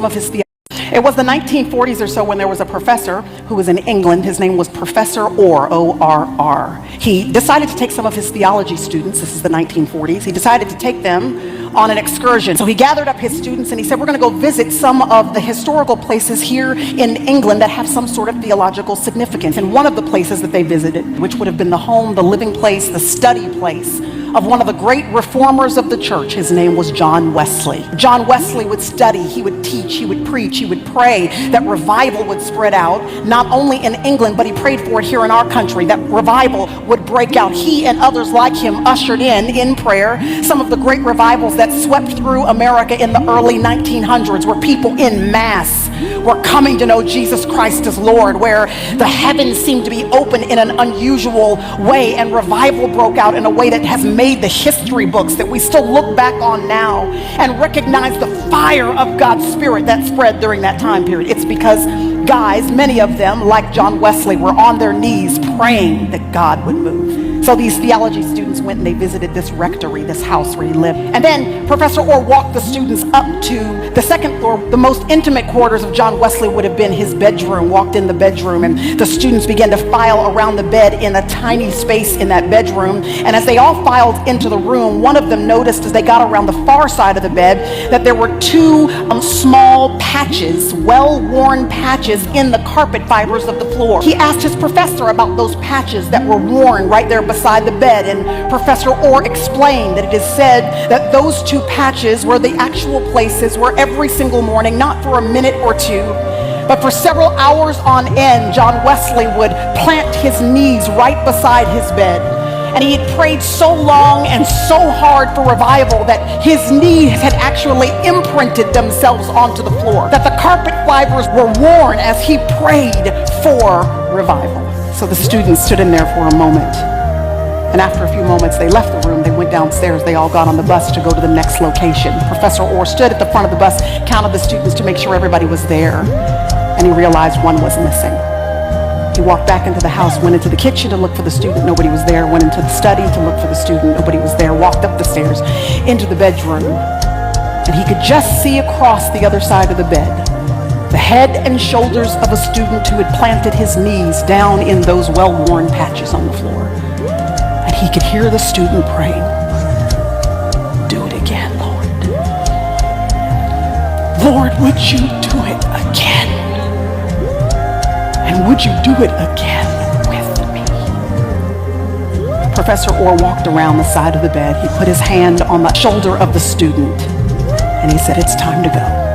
of his theology. It was the 1940s or so when there was a professor who was in England. His name was Professor Orr, O-R-R. He decided to take some of his theology students, this is the 1940s, he decided to take them on an excursion. So he gathered up his students and he said, we're going to go visit some of the historical places here in England that have some sort of theological significance. And one of the places that they visited, which would have been the home, the living place, the study place of one of the great reformers of the church. His name was John Wesley. John Wesley would study, he would teach, he would preach, he would pray that revival would spread out, not only in England, but he prayed for it here in our country, that revival would break out. He and others like him ushered in prayer, some of the great revivals that swept through America in the early 1900s, where people in mass were coming to know Jesus Christ as Lord, where the heavens seemed to be open in an unusual way, and revival broke out in a way that has made the history books that we still look back on now and recognize the fire of God's Spirit that spread during that time period. It's because guys, many of them, like John Wesley, were on their knees praying that God would move. So these theology students went and they visited this rectory, this house where he lived. And then Professor Orr walked the students up to the second floor. The most intimate quarters of John Wesley would have been his bedroom. Walked in the bedroom and the students began to file around the bed in a tiny space in that bedroom. And as they all filed into the room, one of them noticed as they got around the far side of the bed that there were two small patches, well-worn patches in the carpet fibers of the floor. He asked his professor about those patches that were worn right there beside the bed, and Professor Orr explained that it is said that those two patches were the actual places where every single morning, not for a minute or two, but for several hours on end, John Wesley would plant his knees right beside his bed. And he had prayed so long and so hard for revival that his knees had actually imprinted themselves onto the floor, that the carpet fibers were worn as he prayed for revival. So the students stood in there for a moment. And after a few moments, they left the room, they went downstairs, they all got on the bus to go to the next location. Professor Orr stood at the front of the bus, counted the students to make sure everybody was there, and he realized one was missing. He walked back into the house, went into the kitchen to look for the student, nobody was there, went into the study to look for the student, nobody was there, walked up the stairs into the bedroom, and he could just see across the other side of the bed the head and shoulders of a student who had planted his knees down in those well-worn patches on the floor. And he could hear the student praying, "Do it again, Lord. Lord, would you do it again? And would you do it again with me?" Professor Orr walked around the side of the bed. He put his hand on the shoulder of the student and he said, "It's time to go."